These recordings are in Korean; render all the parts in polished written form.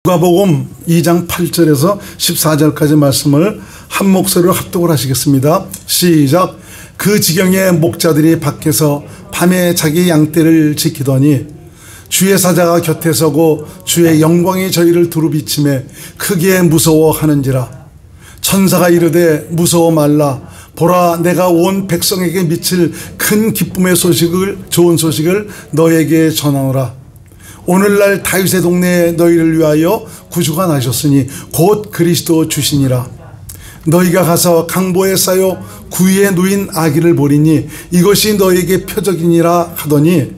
누가복음 2장 8절에서 14절까지 말씀을 한 목소리로 합독을 하시겠습니다. 시작. 그 지경에 목자들이 밖에서 밤에 자기 양떼를 지키더니 주의 사자가 곁에 서고 주의 영광이 저희를 두루 비치매 크게 무서워하는지라. 천사가 이르되 무서워 말라. 보라, 내가 온 백성에게 미칠 큰 기쁨의 소식을, 좋은 소식을 너에게 전하노라. 오늘날 다윗의 동네에 너희를 위하여 구주가 나셨으니 곧 그리스도 주시니라. 너희가 가서 강보에 쌓여 구유에 누인 아기를 보리니 이것이 너희에게 표적이니라 하더니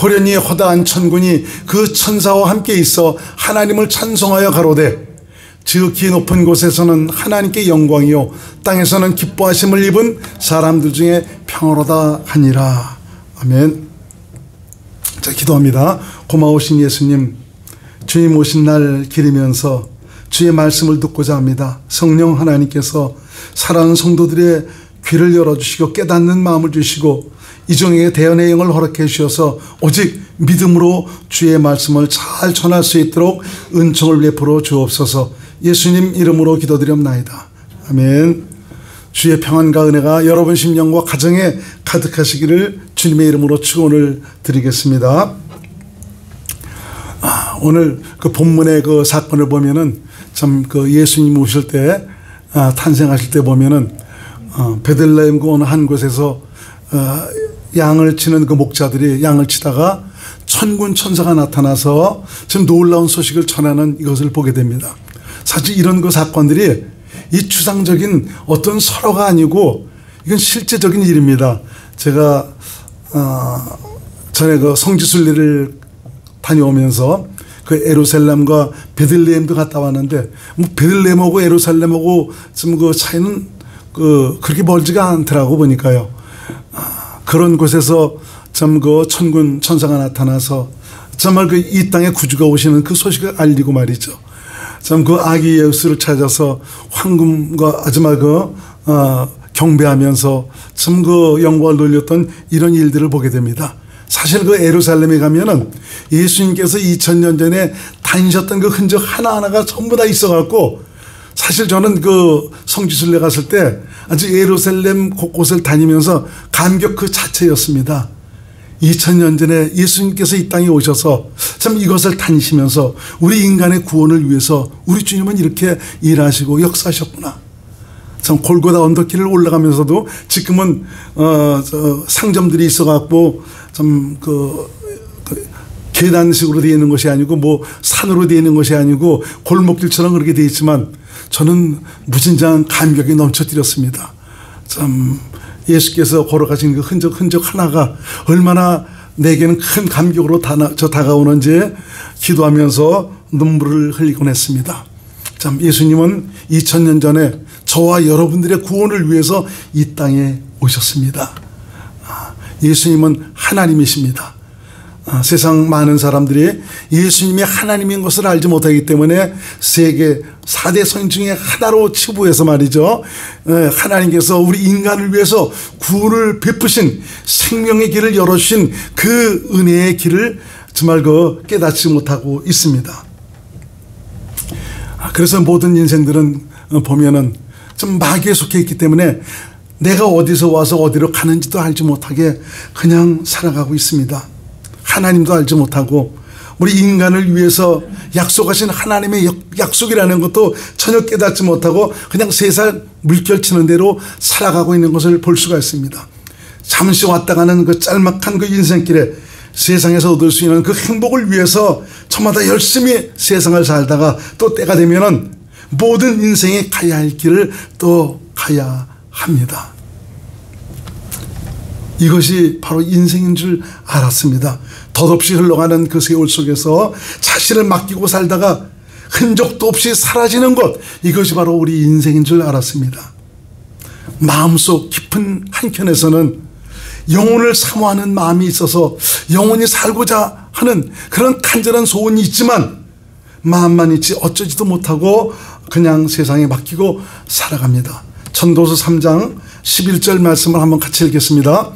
호련히 허다한 천군이 그 천사와 함께 있어 하나님을 찬송하여 가로되 지극히 높은 곳에서는 하나님께 영광이요 땅에서는 기뻐하심을 입은 사람들 중에 평화로다 하니라. 아멘. 자, 기도합니다. 고마우신 예수님, 주님 오신 날 기리면서 주의 말씀을 듣고자 합니다. 성령 하나님께서 사랑하는 성도들의 귀를 열어주시고 깨닫는 마음을 주시고 이종에게 대언의 영을 허락해 주셔서 오직 믿음으로 주의 말씀을 잘 전할 수 있도록 은총을 베풀어 주옵소서. 예수님 이름으로 기도드립나이다. 아멘. 주의 평안과 은혜가 여러분 심령과 가정에 가득하시기를 주님의 이름으로 축원을 드리겠습니다. 오늘 그 본문의 그 사건을 보면은 참 그 예수님 오실 때 탄생하실 때 보면은 베들레헴 그 어느 한 곳에서 양을 치는 그 목자들이 양을 치다가 천군 천사가 나타나서 지금 놀라운 소식을 전하는 이것을 보게 됩니다. 사실 이런 그 사건들이 이 추상적인 어떤 설화가 아니고 이건 실제적인 일입니다. 제가 전에 그 성지순례를 다녀오면서 그 예루살렘과 베들레헴도 갔다 왔는데 뭐 베들레헴하고 예루살렘하고 좀 그 차이는 그렇게 멀지가 않더라고 보니까요. 그런 곳에서 참 그 천군 천사가 나타나서 정말 그 이 땅에 구주가 오시는 그 소식을 알리고 말이죠. 참 그 아기 예수를 찾아서 황금과 아줌마 경배하면서 참 그 영광을 돌렸던 이런 일들을 보게 됩니다. 사실 그 예루살렘에 가면은 예수님께서 2000년 전에 다니셨던 그 흔적 하나하나가 전부 다 있어갖고 사실 저는 그 성지순례 갔을 때 아주 예루살렘 곳곳을 다니면서 감격 그 자체였습니다. 2000년 전에 예수님께서 이 땅에 오셔서 참 이것을 다니시면서 우리 인간의 구원을 위해서 우리 주님은 이렇게 일하시고 역사하셨구나. 참 골고다 언덕길을 올라가면서도 지금은 상점들이 있어갖고 참 계단식으로 되어 있는 것이 아니고 뭐 산으로 되어 있는 것이 아니고 골목길처럼 그렇게 되어 있지만 저는 무진장 감격이 넘쳐뜨렸습니다. 참 예수께서 걸어가신 그 흔적 하나가 얼마나 내게는 큰 감격으로 다가오는지 기도하면서 눈물을 흘리곤 했습니다. 참 예수님은 2000년 전에 저와 여러분들의 구원을 위해서 이 땅에 오셨습니다. 예수님은 하나님이십니다. 세상 많은 사람들이 예수님이 하나님인 것을 알지 못하기 때문에 세계 4대 성 중에 하나로 치부해서 말이죠. 하나님께서 우리 인간을 위해서 구원을 베푸신 생명의 길을 열어주신 그 은혜의 길을 정말 깨닫지 못하고 있습니다. 그래서 모든 인생들은 보면은 좀 마귀에 속해 있기 때문에 내가 어디서 와서 어디로 가는지도 알지 못하게 그냥 살아가고 있습니다. 하나님도 알지 못하고 우리 인간을 위해서 약속하신 하나님의 약속이라는 것도 전혀 깨닫지 못하고 그냥 세상 물결치는 대로 살아가고 있는 것을 볼 수가 있습니다. 잠시 왔다 가는 그 짤막한 그 인생길에 세상에서 얻을 수 있는 그 행복을 위해서 저마다 열심히 세상을 살다가 또 때가 되면은 모든 인생에 가야 할 길을 또 가야 합니다. 이것이 바로 인생인 줄 알았습니다. 덧없이 흘러가는 그 세월 속에서 자신을 맡기고 살다가 흔적도 없이 사라지는 것, 이것이 바로 우리 인생인 줄 알았습니다. 마음속 깊은 한켠에서는 영혼을 사모하는 마음이 있어서 영혼이 살고자 하는 그런 간절한 소원이 있지만 마음만 있지 어쩌지도 못하고 그냥 세상에 맡기고 살아갑니다. 전도서 3장 11절 말씀을 한번 같이 읽겠습니다.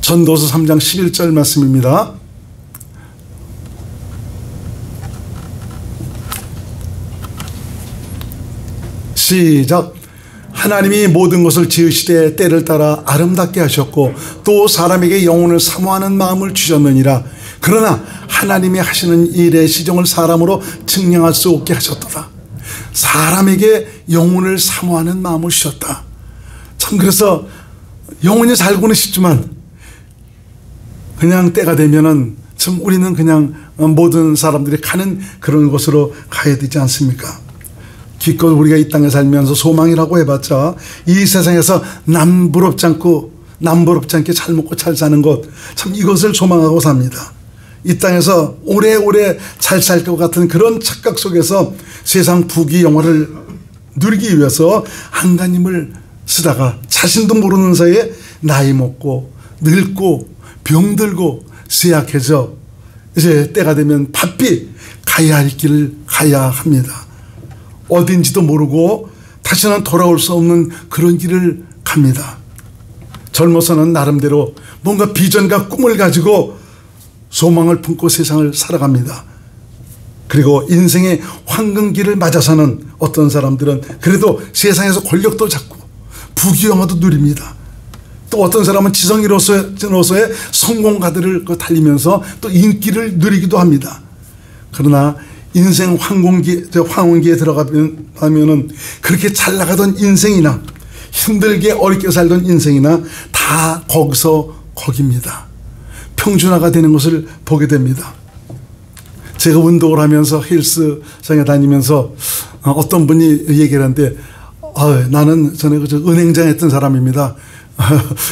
전도서 3장 11절 말씀입니다. 시작. 하나님이 모든 것을 지으시되 때를 따라 아름답게 하셨고 또 사람에게 영혼을 사모하는 마음을 주셨느니라. 그러나 하나님이 하시는 일의 시종을 사람으로 증명할 수 없게 하셨도다. 사람에게 영혼을 사모하는 마음을 주셨다. 참 그래서 영혼이 살고는 싶지만 그냥 때가 되면은 참 우리는 그냥 모든 사람들이 가는 그런 곳으로 가야 되지 않습니까? 기껏 우리가 이 땅에 살면서 소망이라고 해봤자 이 세상에서 남부럽지 않게 잘 먹고 잘 사는 것, 참 이것을 소망하고 삽니다. 이 땅에서 오래오래 잘 살 것 같은 그런 착각 속에서 세상 부귀 영화를 누리기 위해서 안간힘을 쓰다가 자신도 모르는 사이에 나이 먹고 늙고 병들고 쇠약해져 이제 때가 되면 바삐 가야 할 길을 가야 합니다. 어딘지도 모르고 다시는 돌아올 수 없는 그런 길을 갑니다. 젊어서는 나름대로 뭔가 비전과 꿈을 가지고 소망을 품고 세상을 살아갑니다. 그리고 인생의 황금기를 맞아서는 어떤 사람들은 그래도 세상에서 권력도 잡고 부귀영화도 누립니다. 또 어떤 사람은 지성인으로서의 성공가들을 달리면서 또 인기를 누리기도 합니다. 그러나 인생 황혼기에 들어가면은 그렇게 잘 나가던 인생이나 힘들게 어렵게 살던 인생이나 다 거기서 거기입니다. 평준화가 되는 것을 보게 됩니다. 제가 운동을 하면서 헬스장에 다니면서 어떤 분이 얘기를 하는데 나는 전에 은행장 했던 사람입니다.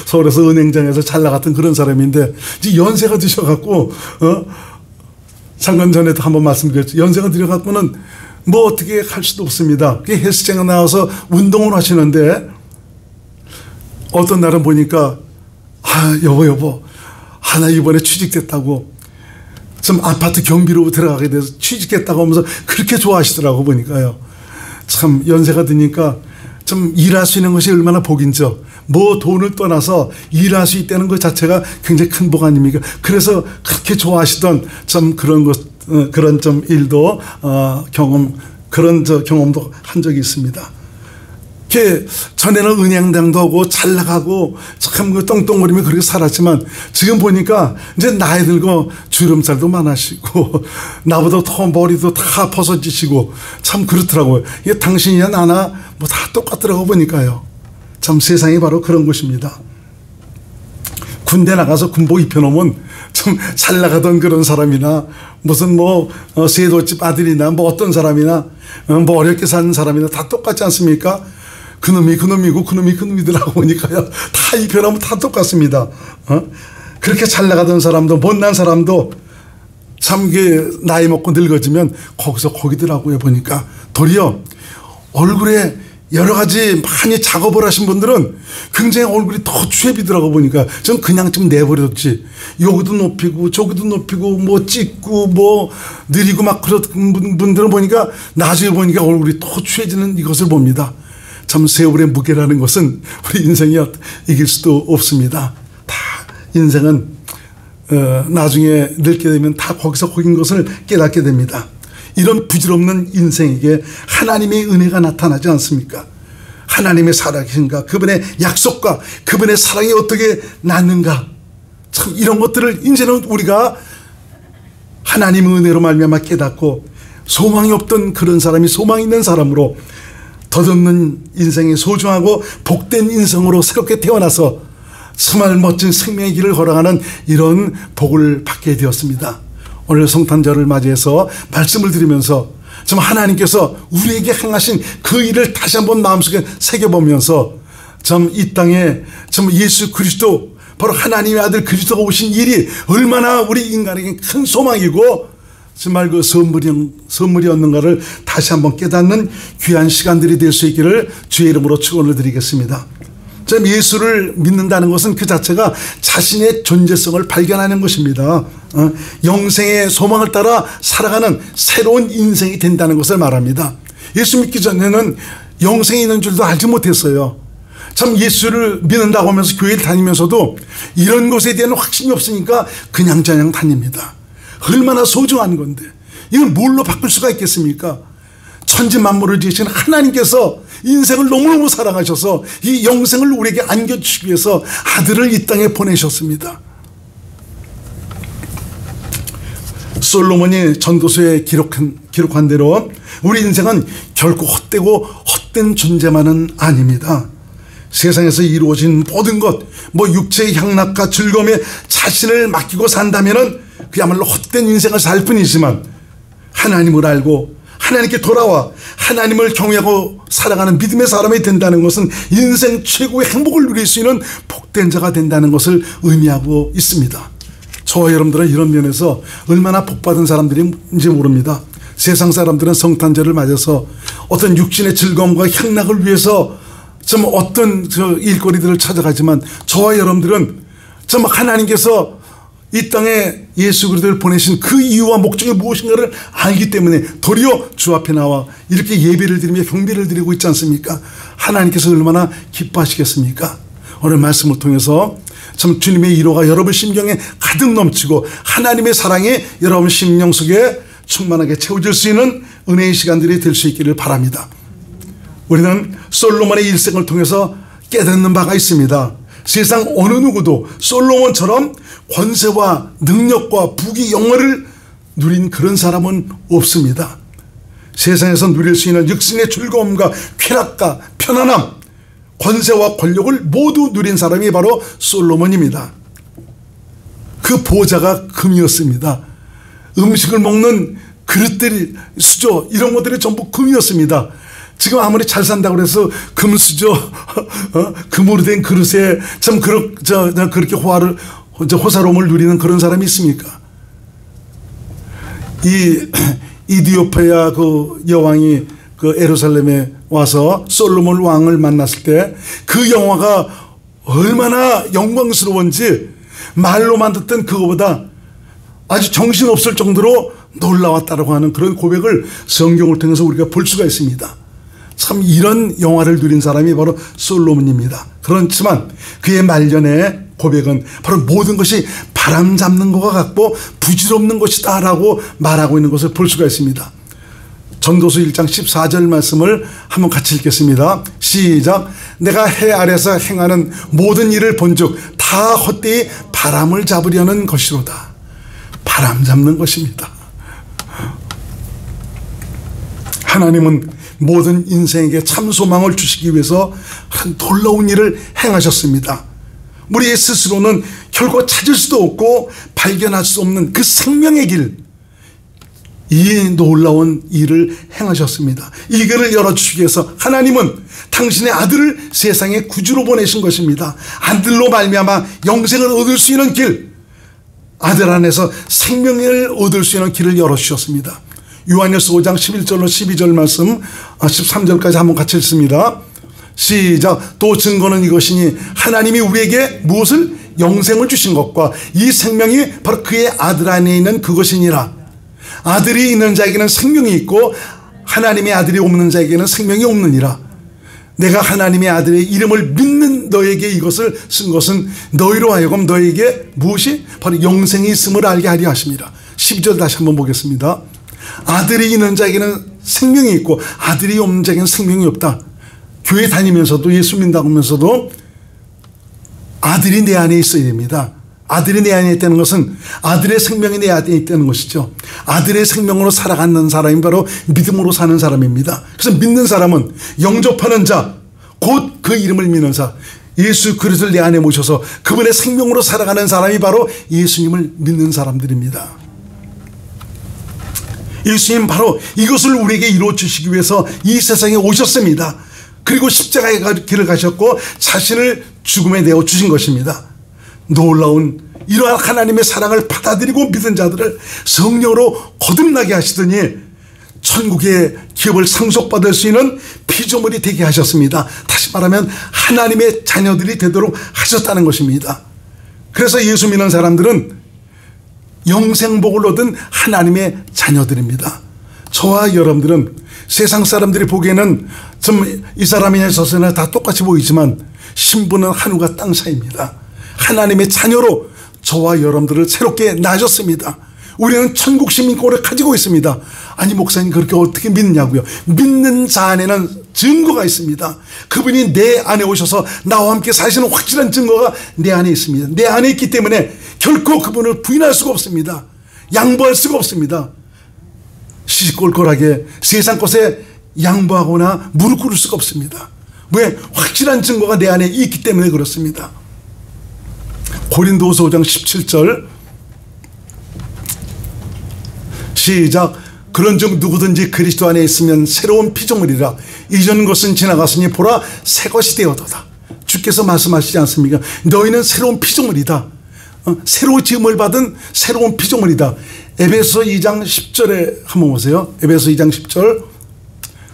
서울에서 은행장에서 잘 나갔던 그런 사람인데 이제 연세가 드셔갖고 잠깐 전에도 한번 말씀드렸죠. 연세가 들여갖고는 뭐 어떻게 할 수도 없습니다. 헬스장에 나와서 운동을 하시는데 어떤 날은 보니까 여보 나 이번에 취직됐다고 좀 아파트 경비로 들어가게 돼서 취직했다고 하면서 그렇게 좋아하시더라고. 보니까요. 참 연세가 드니까 좀 일할 수 있는 것이 얼마나 복인죠. 뭐 돈을 떠나서 일할 수 있다는 것 자체가 굉장히 큰 복 아닙니까? 그래서 그렇게 좋아하시던 좀 그런 좀 일도 경험도 한 적이 있습니다. 전에는 은행당도 하고 잘 나가고 참 떵떵거리며 그렇게 살았지만 지금 보니까 이제 나이 들고 주름살도 많으시고 나보다 더 머리도 다 벗어지시고 참 그렇더라고요. 이게 당신이야 나나 뭐 다 똑같더라고 보니까요. 참 세상이 바로 그런 곳입니다. 군대 나가서 군복 입혀놓으면 좀 잘 나가던 그런 사람이나 무슨 세도집 아들이나 어떤 사람이나 어렵게 사는 사람이나 다 똑같지 않습니까? 그놈이 그놈이고 그놈이 그놈이더라고 보니까요. 다 입혀놓으면 다 똑같습니다. 그렇게 잘 나가던 사람도 못난 사람도 참 나이 먹고 늙어지면 거기서 거기더라고요. 보니까 도리어 얼굴에 여러 가지 많이 작업을 하신 분들은 굉장히 얼굴이 더 추해비더라고 보니까 전 그냥 좀 내버렸지. 여기도 높이고 저기도 높이고 찍고 느리고 막 그런 분들은 보니까 나중에 보니까 얼굴이 더 추해지는 이것을 봅니다. 참 세월의 무게라는 것은 우리 인생이 이길 수도 없습니다. 다 인생은 나중에 늙게 되면 다 거기서 거긴 것을 깨닫게 됩니다. 이런 부질없는 인생에게 하나님의 은혜가 나타나지 않습니까? 하나님의 살아계신가, 그분의 약속과 그분의 사랑이 어떻게 낫는가, 참 이런 것들을 이제는 우리가 하나님의 은혜로 말미암아 깨닫고 소망이 없던 그런 사람이 소망 있는 사람으로 덧없는 인생이 소중하고 복된 인생으로 새롭게 태어나서 정말 멋진 생명의 길을 걸어가는 이런 복을 받게 되었습니다. 오늘 성탄절을 맞이해서 말씀을 드리면서 좀 하나님께서 우리에게 행하신 그 일을 다시 한번 마음속에 새겨보면서 좀 이 땅에 좀 예수 그리스도 바로 하나님의 아들 그리스도가 오신 일이 얼마나 우리 인간에게 큰 소망이고 정말 그 선물이 없는가를 다시 한번 깨닫는 귀한 시간들이 될 수 있기를 주의 이름으로 축원을 드리겠습니다. 참 예수를 믿는다는 것은 그 자체가 자신의 존재성을 발견하는 것입니다. 영생의 소망을 따라 살아가는 새로운 인생이 된다는 것을 말합니다. 예수 믿기 전에는 영생이 있는 줄도 알지 못했어요. 참 예수를 믿는다고 하면서 교회를 다니면서도 이런 것에 대한 확신이 없으니까 그냥 다닙니다. 얼마나 소중한 건데 이걸 뭘로 바꿀 수가 있겠습니까? 천지 만물을 지으신 하나님께서 인생을 너무너무 사랑하셔서 이 영생을 우리에게 안겨주시기 위해서 아들을 이 땅에 보내셨습니다. 솔로몬이 전도서에 기록한 대로 우리 인생은 결코 헛되고 헛된 존재만은 아닙니다. 세상에서 이루어진 모든 것, 육체의 향락과 즐거움에 자신을 맡기고 산다면은 그야말로 헛된 인생을 살 뿐이지만, 하나님을 알고 하나님께 돌아와 하나님을 경외하고 살아가는 믿음의 사람이 된다는 것은 인생 최고의 행복을 누릴 수 있는 복된 자가 된다는 것을 의미하고 있습니다. 저와 여러분들은 이런 면에서 얼마나 복받은 사람들인지 모릅니다. 세상 사람들은 성탄절을 맞아서 어떤 육신의 즐거움과 향락을 위해서 좀 어떤 일거리들을 찾아가지만, 저와 여러분들은 좀 하나님께서 이 땅에 예수 그리스도를 보내신 그 이유와 목적이 무엇인가를 알기 때문에 도리어 주 앞에 나와 이렇게 예배를 드리며 경배를 드리고 있지 않습니까? 하나님께서 얼마나 기뻐하시겠습니까? 오늘 말씀을 통해서 참 주님의 위로가 여러분 심령에 가득 넘치고 하나님의 사랑이 여러분 심령 속에 충만하게 채워질 수 있는 은혜의 시간들이 될 수 있기를 바랍니다. 우리는 솔로몬의 일생을 통해서 깨닫는 바가 있습니다. 세상 어느 누구도 솔로몬처럼 권세와 능력과 부귀 영화를 누린 그런 사람은 없습니다. 세상에서 누릴 수 있는 육신의 즐거움과 쾌락과 편안함, 권세와 권력을 모두 누린 사람이 바로 솔로몬입니다. 그 보좌가 금이었습니다. 음식을 먹는 그릇들이, 수저, 이런 것들이 전부 금이었습니다. 지금 아무리 잘 산다고 해서 금수저, 금으로 된 그릇에 참 그렇게 호사로움을 누리는 그런 사람이 있습니까? 이 이디오피아 그 여왕이 그 예루살렘에 와서 솔로몬 왕을 만났을 때 그 영화가 얼마나 영광스러운지 말로만 듣던 그거보다 아주 정신없을 정도로 놀라웠다라고 하는 그런 고백을 성경을 통해서 우리가 볼 수가 있습니다. 참 이런 영화를 누린 사람이 바로 솔로몬입니다. 그렇지만 그의 말년의 고백은 바로 모든 것이 바람 잡는 것과 같고 부질없는 것이다 라고 말하고 있는 것을 볼 수가 있습니다. 전도서 1장 14절 말씀을 한번 같이 읽겠습니다. 시작. 내가 해 아래서 행하는 모든 일을 본즉 다 헛되이 바람을 잡으려는 것이로다. 바람 잡는 것입니다. 하나님은 모든 인생에게 참 소망을 주시기 위해서 한 놀라운 일을 행하셨습니다. 우리 스스로는 결코 찾을 수도 없고 발견할 수 없는 그 생명의 길, 이 놀라운 일을 행하셨습니다. 이 길을 열어주시기 위해서 하나님은 당신의 아들을 세상에 구주로 보내신 것입니다. 아들로 말미암아 영생을 얻을 수 있는 길, 아들 안에서 생명을 얻을 수 있는 길을 열어주셨습니다. 요한일서 5장 11절로 12절 말씀 13절까지 한번 같이 읽습니다. 시작. 또 증거는 이것이니 하나님이 우리에게 무엇을? 영생을 주신 것과 이 생명이 바로 그의 아들 안에 있는 그것이니라. 아들이 있는 자에게는 생명이 있고 하나님의 아들이 없는 자에게는 생명이 없느니라. 내가 하나님의 아들의 이름을 믿는 너에게 이것을 쓴 것은 너희로 하여금 너에게 무엇이? 바로 영생이 있음을 알게 하려 하십니다. 12절 다시 한번 보겠습니다. 아들이 있는 자에게는 생명이 있고 아들이 없는 자에게는 생명이 없다. 교회 다니면서도 예수 믿는다고 하면서도 아들이 내 안에 있어야 됩니다. 아들이 내 안에 있다는 것은 아들의 생명이 내 안에 있다는 것이죠. 아들의 생명으로 살아가는 사람이 바로 믿음으로 사는 사람입니다. 그래서 믿는 사람은 영접하는 자, 곧 그 이름을 믿는 자, 예수 그리스도를 내 안에 모셔서 그분의 생명으로 살아가는 사람이 바로 예수님을 믿는 사람들입니다. 예수님 바로 이것을 우리에게 이루어 주시기 위해서 이 세상에 오셨습니다. 그리고 십자가의 길을 가셨고 자신을 죽음에 내어 주신 것입니다. 놀라운 이러한 하나님의 사랑을 받아들이고 믿은 자들을 성령으로 거듭나게 하시더니 천국의 기업을 상속받을 수 있는 피조물이 되게 하셨습니다. 다시 말하면 하나님의 자녀들이 되도록 하셨다는 것입니다. 그래서 예수 믿는 사람들은 영생복을 얻은 하나님의 자녀들입니다. 저와 여러분들은 세상 사람들이 보기에는 좀 이 사람이나 저 사람이나 다 똑같이 보이지만 신분은 하늘과 땅 사이입니다. 하나님의 자녀로 저와 여러분들을 새롭게 낳으셨습니다. 우리는 천국 시민권을 가지고 있습니다. 아니 목사님 그렇게 어떻게 믿느냐고요. 믿는 자 안에는 증거가 있습니다. 그분이 내 안에 오셔서 나와 함께 사시는 확실한 증거가 내 안에 있습니다. 내 안에 있기 때문에 결코 그분을 부인할 수가 없습니다. 양보할 수가 없습니다. 시시콜콜하게 세상 것에 양보하거나 무릎 꿇을 수가 없습니다. 왜? 확실한 증거가 내 안에 있기 때문에 그렇습니다. 고린도후서 5장 17절 시작. 그런즉 누구든지 그리스도 안에 있으면 새로운 피조물이라. 이전 것은 지나갔으니 보라 새 것이 되었도다. 주께서 말씀하시지 않습니까? 너희는 새로운 피조물이다. 새로 지음을 받은 새로운 피조물이다. 에베소 2장 10절에 한번 보세요. 에베소 2장 10절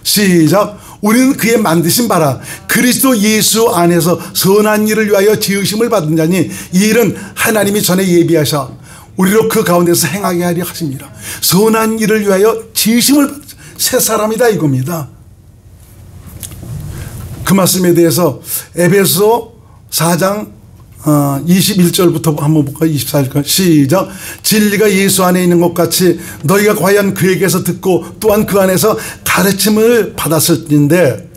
시작. 우리는 그의 만드신 바라 그리스도 예수 안에서 선한 일을 위하여 지으심을 받은 자니 이 일은 하나님이 전에 예비하셔 우리로 그 가운데서 행하게 하려 하십니다. 선한 일을 위하여 지으심을 새 사람이다 이겁니다. 그 말씀에 대해서 에베소 4장 21절부터 한번 볼까요? 24절까지 시작. 진리가 예수 안에 있는 것 같이 너희가 과연 그에게서 듣고 또한 그 안에서 가르침을 받았을 텐데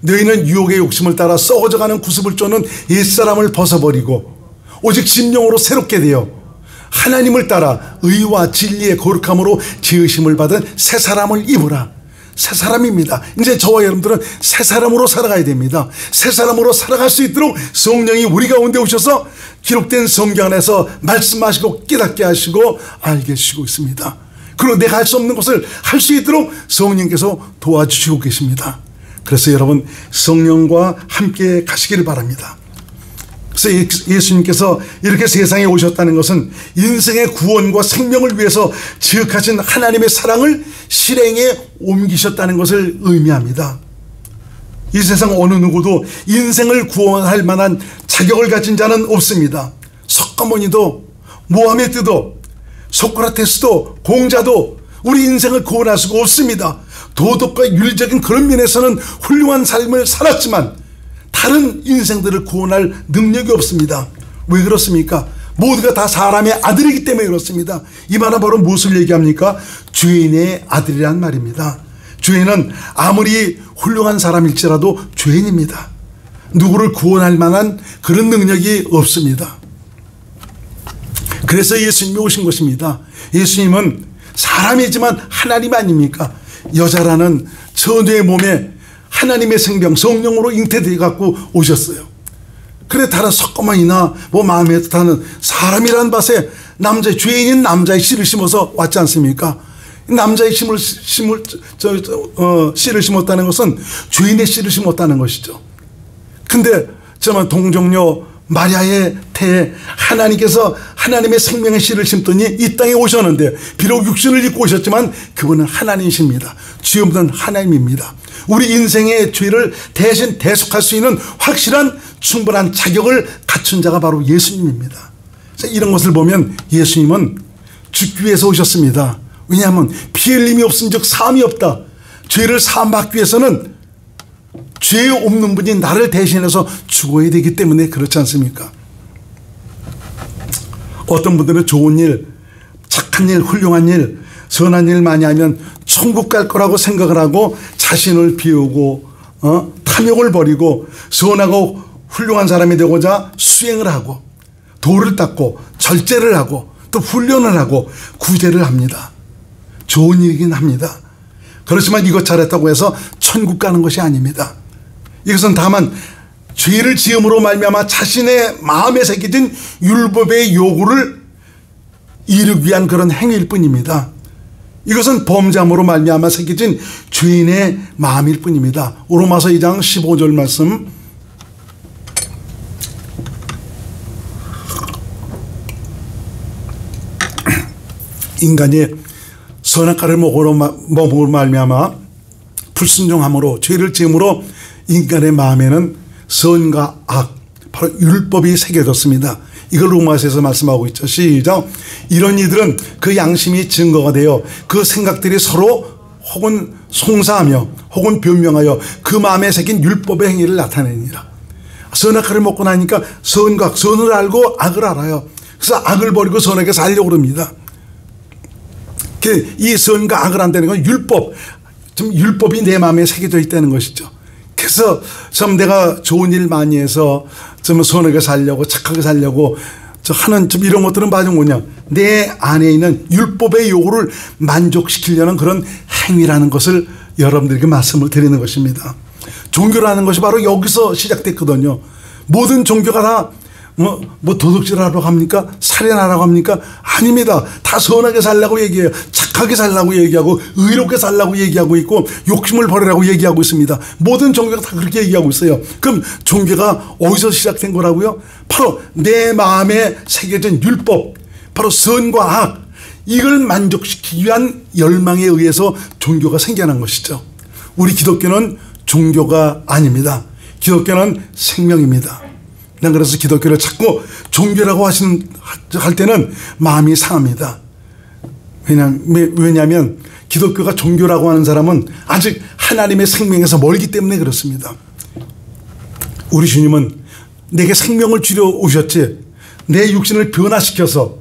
너희는 유혹의 욕심을 따라 썩어져가는 구습을 쫓는 옛사람을 벗어버리고 오직 심령으로 새롭게 되어 하나님을 따라 의와 진리의 거룩함으로 지으심을 받은 새 사람을 입으라. 새 사람입니다. 이제 저와 여러분들은 새 사람으로 살아가야 됩니다. 새 사람으로 살아갈 수 있도록 성령이 우리 가운데 오셔서 기록된 성경 안에서 말씀하시고 깨닫게 하시고 알게 해주시고 있습니다. 그리고 내가 할 수 없는 것을 할 수 있도록 성령께서 도와주시고 계십니다. 그래서 여러분 성령과 함께 가시기를 바랍니다. 그래서 예수님께서 이렇게 세상에 오셨다는 것은 인생의 구원과 생명을 위해서 지극하신 하나님의 사랑을 실행에 옮기셨다는 것을 의미합니다. 이 세상 어느 누구도 인생을 구원할 만한 자격을 가진 자는 없습니다. 석가모니도 모하메드도 소크라테스도 공자도 우리 인생을 구원할 수가 없습니다. 도덕과 윤리적인 그런 면에서는 훌륭한 삶을 살았지만 다른 인생들을 구원할 능력이 없습니다. 왜 그렇습니까? 모두가 다 사람의 아들이기 때문에 그렇습니다. 이 말은 바로 무엇을 얘기합니까? 죄인의 아들이란 말입니다. 죄인은 아무리 훌륭한 사람일지라도 죄인입니다. 누구를 구원할 만한 그런 능력이 없습니다. 그래서 예수님이 오신 것입니다. 예수님은 사람이지만 하나님 아닙니까? 여자라는 처녀의 몸에 하나님의 생명 성령으로 잉태되어 갖고 오셨어요. 그래 다른 석가모니나 뭐 마음에 드는 사람이라는 밭에 남자의 죄인인 남자의 씨를 심어서 왔지 않습니까? 남자의 씨를 심었다는 것은 죄인의 씨를 심었다는 것이죠. 근데 정말 동정녀 마리아의 태에 하나님께서 하나님의 생명의 씨를 심더니 이 땅에 오셨는데 비록 육신을 입고 오셨지만 그분은 하나님이십니다. 죄 없는 하나님입니다. 우리 인생의 죄를 대신 대속할 수 있는 확실한 충분한 자격을 갖춘 자가 바로 예수님입니다. 이런 것을 보면 예수님은 죽기 위해서 오셨습니다. 왜냐하면 피 흘림이 없은 즉 사함이 없다. 죄를 사함받기 위해서는 죄 없는 분이 나를 대신해서 죽어야 되기 때문에 그렇지 않습니까? 어떤 분들은 좋은 일, 착한 일, 훌륭한 일, 선한 일 많이 하면 천국 갈 거라고 생각을 하고 자신을 비우고 탐욕을 버리고 선하고 훌륭한 사람이 되고자 수행을 하고 도를 닦고 절제를 하고 또 훈련을 하고 구제를 합니다. 좋은 일이긴 합니다. 그렇지만 이것 잘했다고 해서 천국 가는 것이 아닙니다. 이것은 다만 죄를 지음으로 말미암아 자신의 마음에 새겨진 율법의 요구를 이루기 위한 그런 행위일 뿐입니다. 이것은 범죄함으로 말미암아 새겨진 죄인의 마음일 뿐입니다. 로마서 2장 15절 말씀 인간이 선악과를 먹음으로 말미암아 불순종함으로 죄를 지음으로 인간의 마음에는 선과 악 바로 율법이 새겨졌습니다. 이걸 로마서에서 말씀하고 있죠. 시작. 이런 이들은 그 양심이 증거가 되어 그 생각들이 서로 혹은 송사하며 혹은 변명하여 그 마음에 새긴 율법의 행위를 나타내니라. 선악과를 먹고 나니까 선을 알고 악을 알아요. 그래서 악을 버리고 선에게 살려고 합니다. 이 선과 악을 한다는 건 율법, 좀 율법이 내 마음에 새겨져 있다는 것이죠. 그래서 좀 내가 좋은 일 많이 해서 좀 선하게 살려고 착하게 살려고 하는 좀 이런 것들은 맞은 뭐냐, 내 안에 있는 율법의 요구를 만족시키려는 그런 행위라는 것을 여러분들에게 말씀을 드리는 것입니다. 종교라는 것이 바로 여기서 시작됐거든요. 모든 종교가 다 뭐 도둑질하라고 합니까? 살인하라고 합니까? 아닙니다. 다 선하게 살라고 얘기해요. 착하게 살라고 얘기하고 의롭게 살라고 얘기하고 있고 욕심을 버리라고 얘기하고 있습니다. 모든 종교가 다 그렇게 얘기하고 있어요. 그럼 종교가 어디서 시작된 거라고요? 바로 내 마음에 새겨진 율법, 바로 선과 악, 이걸 만족시키기 위한 열망에 의해서 종교가 생겨난 것이죠. 우리 기독교는 종교가 아닙니다. 기독교는 생명입니다. 난 그래서 기독교를 자꾸 종교라고 할 때는 마음이 상합니다. 왜냐하면 기독교가 종교라고 하는 사람은 아직 하나님의 생명에서 멀기 때문에 그렇습니다. 우리 주님은 내게 생명을 주려 오셨지, 내 육신을 변화시켜서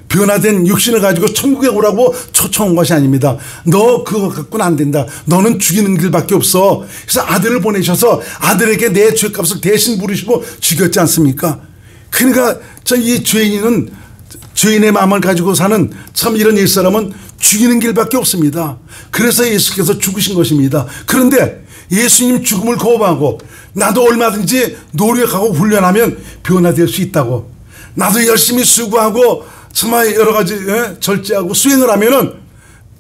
변화된 육신을 가지고 천국에 오라고 초청한 것이 아닙니다. 너 그거 갖고는 안 된다. 너는 죽이는 길밖에 없어. 그래서 아들을 보내셔서 아들에게 내 죄값을 대신 부르시고 죽였지 않습니까? 그러니까 이 죄인은, 죄인의 마음을 가지고 사는 참 이런 옛사람은 죽이는 길밖에 없습니다. 그래서 예수께서 죽으신 것입니다. 그런데 예수님 죽음을 거부하고 나도 얼마든지 노력하고 훈련하면 변화될 수 있다고, 나도 열심히 수고하고 정말 여러 가지 절제하고 수행을 하면은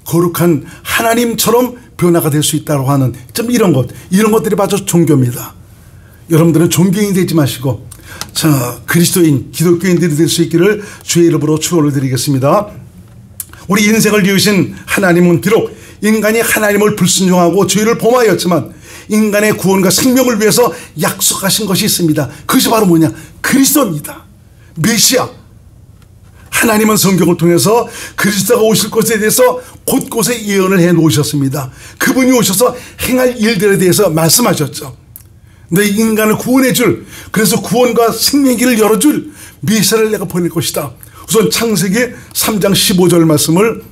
거룩한 하나님처럼 변화가 될 수 있다고 하는 좀 이런 것들이 바로 종교입니다. 여러분들은 종교인이 되지 마시고 그리스도인, 기독교인들이 될 수 있기를 주의 이름으로 축원을 드리겠습니다. 우리 인생을 지으신 하나님은 비록 인간이 하나님을 불순종하고 죄를 범하였지만 인간의 구원과 생명을 위해서 약속하신 것이 있습니다. 그것이 바로 뭐냐? 그리스도입니다. 메시아. 하나님은 성경을 통해서 그리스도가 오실 것에 대해서 곳곳에 예언을 해 놓으셨습니다. 그분이 오셔서 행할 일들에 대해서 말씀하셨죠. 너희 인간을 구원해 줄, 그래서 구원과 생명의 길을 열어줄 메시아를 내가 보낼 것이다. 우선 창세기 3장 15절 말씀을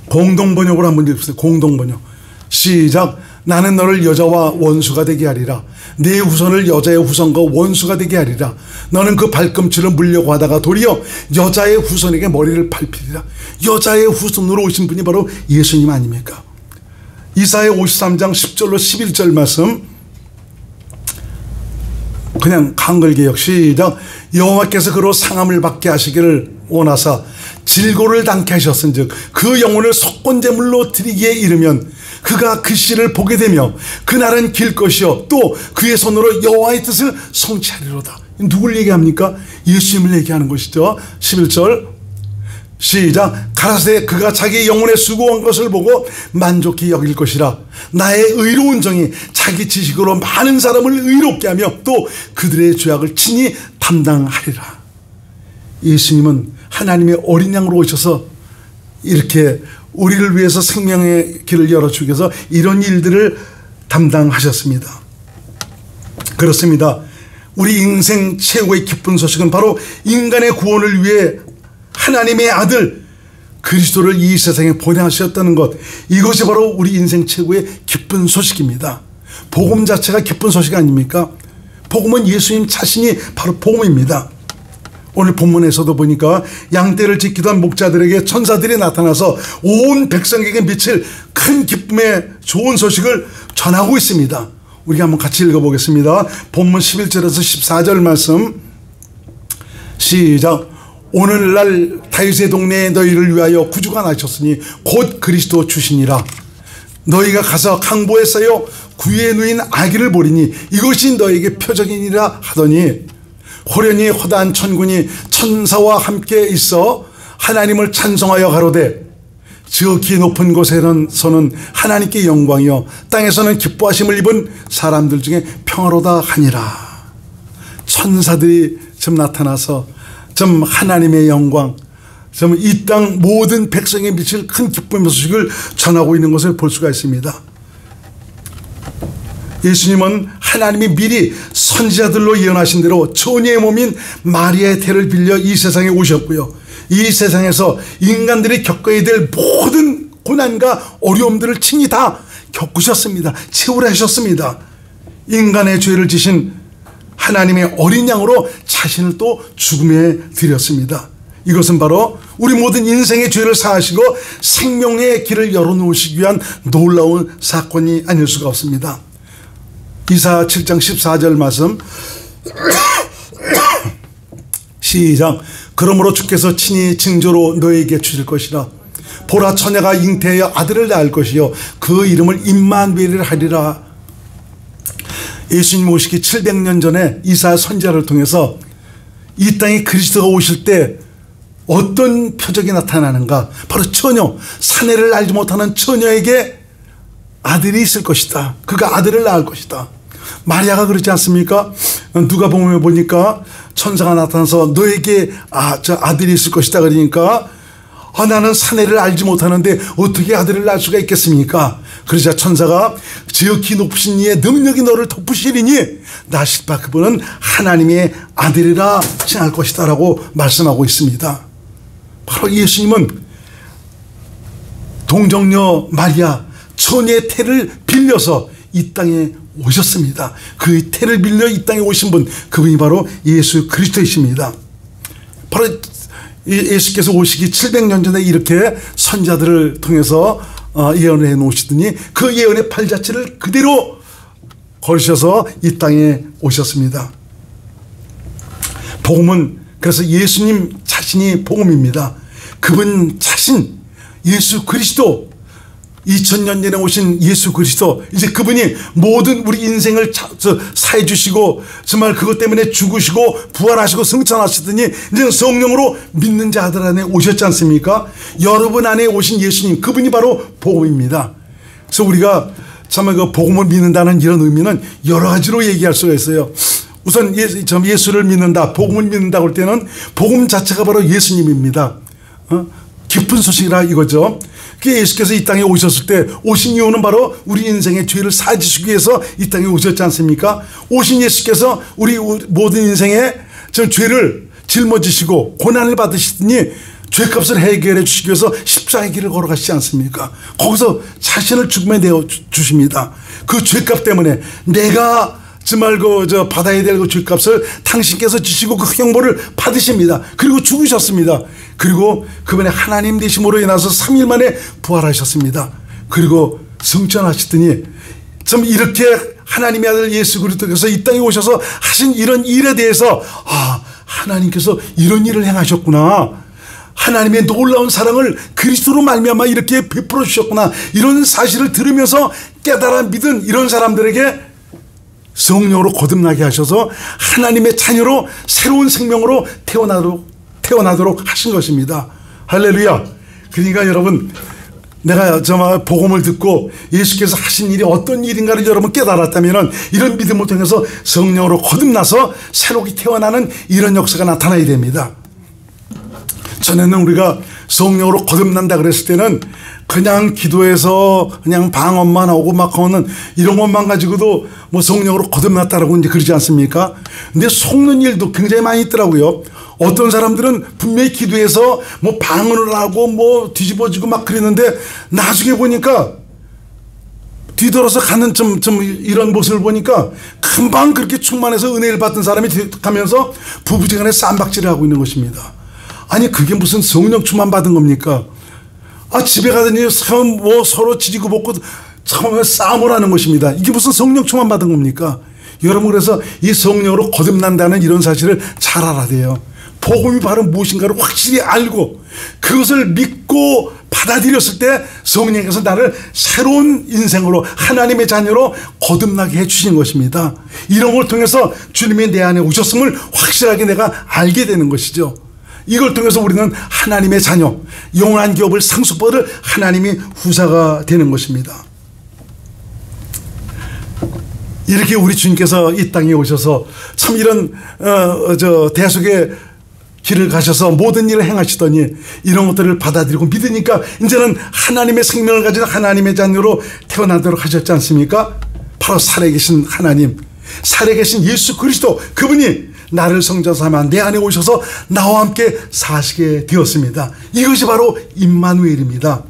공동번역으로 한번 읽어보세요. 공동번역. 시작. 나는 너를 여자와 원수가 되게 하리라. 내 후손을 여자의 후손과 원수가 되게 하리라. 너는 그 발꿈치를 물려고 하다가 도리어 여자의 후손에게 머리를 밟히리라. 여자의 후손으로 오신 분이 바로 예수님 아닙니까? 이사야 53장 10절로 11절 말씀 그냥 한글개역 시작. 여호와께서 그로 상함을 받게 하시기를 원하사 질고를 당케 하셨은즉 그 영혼을 속건제물로 드리기에 이르면 그가 그 씨를 보게 되며 그날은 길 것이요 또 그의 손으로 여호와의 뜻을 성취하리로다. 누굴 얘기합니까? 예수님을 얘기하는 것이죠. 11절 시작. 가라사대 그가 자기 영혼에 수고한 것을 보고 만족히 여길 것이라. 나의 의로운 정이 자기 지식으로 많은 사람을 의롭게 하며 또 그들의 죄악을 친히 담당하리라. 예수님은 하나님의 어린 양으로 오셔서 이렇게 우리를 위해서 생명의 길을 열어주기 위해서 이런 일들을 담당하셨습니다. 그렇습니다. 우리 인생 최고의 기쁜 소식은 바로 인간의 구원을 위해 하나님의 아들 그리스도를 이 세상에 보내하셨다는 것, 이것이 바로 우리 인생 최고의 기쁜 소식입니다. 복음 자체가 기쁜 소식 아닙니까? 복음은 예수님 자신이 바로 복음입니다. 오늘 본문에서도 보니까 양떼를 지키던 목자들에게 천사들이 나타나서 온 백성에게 미칠 큰 기쁨의 좋은 소식을 전하고 있습니다. 우리가 한번 같이 읽어보겠습니다. 본문 11절에서 14절 말씀 시작. 오늘날 다윗의 동네에 너희를 위하여 구주가 나셨으니 곧 그리스도 주시니라. 너희가 가서 강보에 쌓여 구유에 누인 아기를 보리니 이것이 너희에게 표적이니라 하더니 호련히 허다한 천군이 천사와 함께 있어 하나님을 찬송하여 가로되 지극히 높은 곳에서는 하나님께 영광이요 땅에서는 기뻐하심을 입은 사람들 중에 평화로다 하니라. 천사들이 좀 나타나서 좀 하나님의 영광, 좀 이 땅 모든 백성에 미칠 큰 기쁨의 소식을 전하고 있는 것을 볼 수가 있습니다. 예수님은 하나님이 미리 선지자들로 예언하신 대로 처녀의 몸인 마리아의 태를 빌려 이 세상에 오셨고요. 이 세상에서 인간들이 겪어야 될 모든 고난과 어려움들을 친히 다 겪으셨습니다. 채울하셨습니다. 인간의 죄를 지신 하나님의 어린 양으로 자신을 또 죽음에 드렸습니다. 이것은 바로 우리 모든 인생의 죄를 사하시고 생명의 길을 열어놓으시기 위한 놀라운 사건이 아닐 수가 없습니다. 이사 7장 14절 말씀 시작. 그러므로 주께서 친히 징조로 너에게 주실 것이라. 보라, 처녀가 잉태하여 아들을 낳을 것이요 그 이름을 임마누엘이라 하리라. 예수님 오시기 700년 전에 이사 선지자를 통해서 이 땅에 그리스도가 오실 때 어떤 표적이 나타나는가? 바로 처녀, 사내를 알지 못하는 처녀에게 아들이 있을 것이다. 그가 아들을 낳을 것이다. 마리아가 그렇지 않습니까? 누가복음에 보니까 천사가 나타나서 너에게 저 아들이 있을 것이다 그러니까 나는 사내를 알지 못하는데 어떻게 아들을 낳을 수가 있겠습니까? 그러자 천사가 지극히 높으신 이의 능력이 너를 덮으시리니 나실 바 그분은 하나님의 아들이라 칭할 것이다 라고 말씀하고 있습니다. 바로 예수님은 동정녀 마리아 처녀의 태를 빌려서 이 땅에 오셨습니다. 그 태를 빌려 이 땅에 오신 분, 그분이 바로 예수 그리스도이십니다. 바로 예수께서 오시기 700년 전에 이렇게 선자들을 통해서 예언을 해 놓으시더니 그 예언의 팔자취를 그대로 걸으셔서 이 땅에 오셨습니다. 복음은 그래서 예수님 자신이 복음입니다. 그분 자신 예수 그리스도, 2000년 전에 오신 예수 그리스도, 이제 그분이 모든 우리 인생을 사해 주시고 정말 그것 때문에 죽으시고 부활하시고 승천하시더니 이제 성령으로 믿는 자들 안에 오셨지 않습니까? 여러분 안에 오신 예수님, 그분이 바로 복음입니다. 그래서 우리가 정말 그 복음을 믿는다는 이런 의미는 여러 가지로 얘기할 수가 있어요. 우선 예수를 믿는다, 복음을 믿는다고 할 때는 복음 자체가 바로 예수님입니다. 기쁜 소식이라 이거죠. 예수께서 이 땅에 오셨을 때 오신 이유는 바로 우리 인생의 죄를 사지시기 위해서 이 땅에 오셨지 않습니까? 오신 예수께서 우리 모든 인생의 죄를 짊어지시고 고난을 받으시더니 죄값을 해결해 주시기 위해서 십자가의 길을 걸어가시지 않습니까? 거기서 자신을 죽음에 내어 주십니다. 그 죄값 때문에 내가 정말 받아야 될 그 죄값을 당신께서 지시고 그 형벌을 받으십니다. 그리고 죽으셨습니다. 그리고 그분의 하나님 되심으로 인해서 3일 만에 부활하셨습니다. 그리고 승천하시더니 참 이렇게 하나님의 아들 예수 그리스도께서 이 땅에 오셔서 하신 이런 일에 대해서 하나님께서 이런 일을 행하셨구나, 하나님의 놀라운 사랑을 그리스도로 말미암아 이렇게 베풀어 주셨구나, 이런 사실을 들으면서 깨달아 믿은 이런 사람들에게 성령으로 거듭나게 하셔서 하나님의 자녀로 새로운 생명으로 태어나도록 하신 것입니다. 할렐루야. 그러니까 여러분, 내가 정말 복음을 듣고 예수께서 하신 일이 어떤 일인가를 여러분 깨달았다면 이런 믿음을 통해서 성령으로 거듭나서 새롭게 태어나는 이런 역사가 나타나야 됩니다. 전에는 우리가 성령으로 거듭난다 그랬을 때는 그냥 기도해서 그냥 방언만 하고 막 하는 이런 것만 가지고도 뭐 성령으로 거듭났다라고 이제 그러지 않습니까? 근데 속는 일도 굉장히 많이 있더라고요. 어떤 사람들은 분명히 기도해서 뭐 방언을 하고 뭐 뒤집어지고 막 그랬는데 나중에 보니까 뒤돌아서 가는 좀 이런 모습을 보니까 금방 그렇게 충만해서 은혜를 받은 사람이 가면서 부부지간에 쌈박질을 하고 있는 것입니다. 아니 그게 무슨 성령 충만 받은 겁니까? 집에 가더니 뭐 서로 지지고 볶고 처음에 싸움을 하는 것입니다. 이게 무슨 성령 충만 받은 겁니까? 여러분, 그래서 이 성령으로 거듭난다는 이런 사실을 잘 알아야 돼요. 복음이 바로 무엇인가를 확실히 알고 그것을 믿고 받아들였을 때 성령께서 나를 새로운 인생으로 하나님의 자녀로 거듭나게 해주신 것입니다. 이런 걸 통해서 주님이 내 안에 오셨음을 확실하게 내가 알게 되는 것이죠. 이걸 통해서 우리는 하나님의 자녀, 영원한 기업을 상속받을 하나님의 후사가 되는 것입니다. 이렇게 우리 주님께서 이 땅에 오셔서 참 이런 대속의 길을 가셔서 모든 일을 행하시더니 이런 것들을 받아들이고 믿으니까 이제는 하나님의 생명을 가진 하나님의 자녀로 태어나도록 하셨지 않습니까? 바로 살아계신 하나님, 살아계신 예수 그리스도, 그분이 나를 성자 삼아 내 안에 오셔서 나와 함께 사시게 되었습니다. 이것이 바로 임마누엘입니다.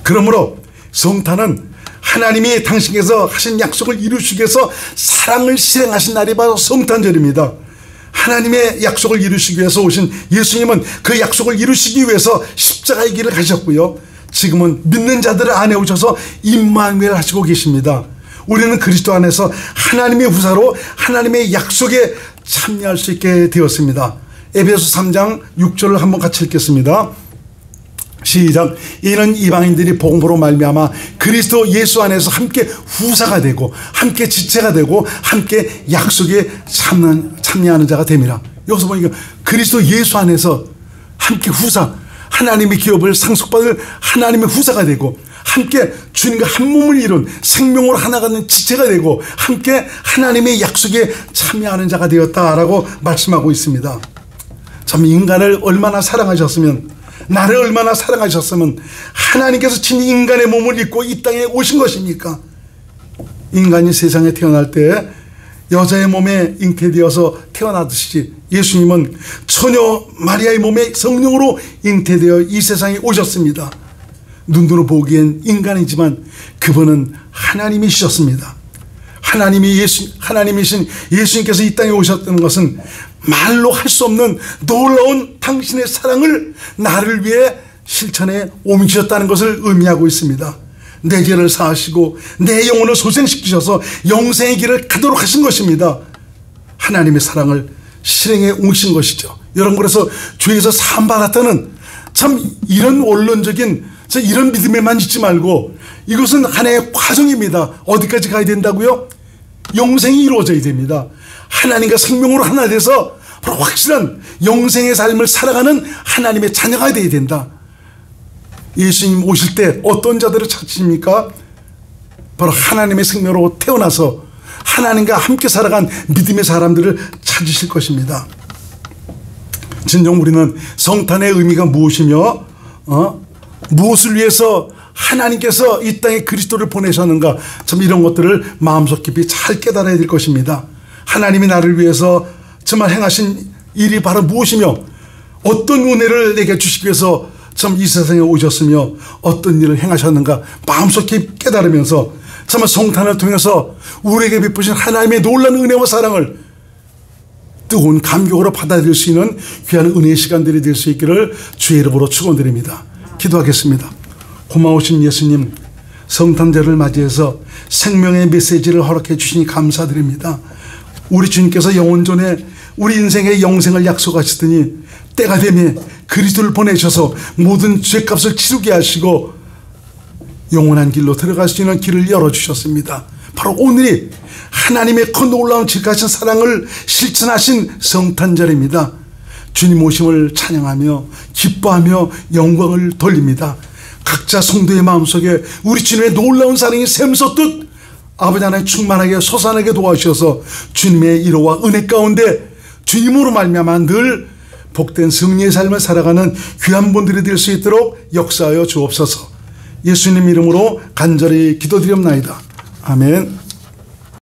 그러므로 성탄은 하나님이 당신께서 하신 약속을 이루시기 위해서 사랑을 실행하신 날이 바로 성탄절입니다. 하나님의 약속을 이루시기 위해서 오신 예수님은 그 약속을 이루시기 위해서 십자가의 길을 가셨고요, 지금은 믿는 자들 안에 오셔서 임마누엘 하시고 계십니다. 우리는 그리스도 안에서 하나님의 후사로 하나님의 약속에 참여할 수 있게 되었습니다. 에베소 3장 6절을 한번 같이 읽겠습니다. 시작. 이는 이방인들이 복음으로 말미암아 그리스도 예수 안에서 함께 후사가 되고 함께 지체가 되고 함께 약속에 참여하는 자가 됨이라. 여기서 보니까 그리스도 예수 안에서 함께 후사, 하나님의 기업을 상속받을 하나님의 후사가 되고 함께 주님과 한 몸을 이룬 생명으로 하나가 된 지체가 되고 함께 하나님의 약속에 참여하는 자가 되었다라고 말씀하고 있습니다. 참 인간을 얼마나 사랑하셨으면, 나를 얼마나 사랑하셨으면 하나님께서 친히 인간의 몸을 입고 이 땅에 오신 것입니까? 인간이 세상에 태어날 때 여자의 몸에 잉태되어서 태어나듯이 예수님은 처녀 마리아의 몸에 성령으로 잉태되어 이 세상에 오셨습니다. 눈으로 보기엔 인간이지만 그분은 하나님이셨습니다. 하나님이신 예수님께서 이 땅에 오셨다는 것은 말로 할 수 없는 놀라운 당신의 사랑을 나를 위해 실천에 옮기셨다는 것을 의미하고 있습니다. 내 죄를 사하시고 내 영혼을 소생시키셔서 영생의 길을 가도록 하신 것입니다. 하나님의 사랑을 실행에 옮기신 것이죠. 여러분, 그래서 주에서 사함받았다는 참 이런 원론적인 이런 믿음에만 있지 말고 이것은 하나의 과정입니다. 어디까지 가야 된다고요? 영생이 이루어져야 됩니다. 하나님과 생명으로 하나 돼서 바로 확실한 영생의 삶을 살아가는 하나님의 자녀가 되어야 된다. 예수님 오실 때 어떤 자들을 찾으십니까? 바로 하나님의 생명으로 태어나서 하나님과 함께 살아간 믿음의 사람들을 찾으실 것입니다. 진정 우리는 성탄의 의미가 무엇이며 무엇을 위해서 하나님께서 이 땅에 그리스도를 보내셨는가, 참 이런 것들을 마음속 깊이 잘 깨달아야 될 것입니다. 하나님이 나를 위해서 정말 행하신 일이 바로 무엇이며 어떤 은혜를 내게 주시기 위해서 참 이 세상에 오셨으며 어떤 일을 행하셨는가 마음속 깊이 깨달으면서 정말 성탄을 통해서 우리에게 베푸신 하나님의 놀라운 은혜와 사랑을 뜨거운 감격으로 받아들일 수 있는 귀한 은혜의 시간들이 될 수 있기를 주의 이름으로 축원드립니다. 기도하겠습니다. 고마우신 예수님, 성탄절을 맞이해서 생명의 메시지를 허락해 주시니 감사드립니다. 우리 주님께서 영원전에 우리 인생의 영생을 약속하시더니 때가 되면 그리스도를 보내셔서 모든 죄값을 치르게 하시고 영원한 길로 들어갈 수 있는 길을 열어주셨습니다. 바로 오늘이 하나님의 그 놀라운 지극하신 사랑을 실천하신 성탄절입니다. 주님 오심을 찬양하며 기뻐하며 영광을 돌립니다. 각자 성도의 마음속에 우리 주님의 놀라운 사랑이 샘솟듯 아버지 하나님 충만하게 솟아나게 도와주셔서 주님의 위로와 은혜 가운데 주님으로 말미암아 늘 복된 승리의 삶을 살아가는 귀한 분들이 될 수 있도록 역사하여 주옵소서. 예수님 이름으로 간절히 기도드립나이다. 아멘.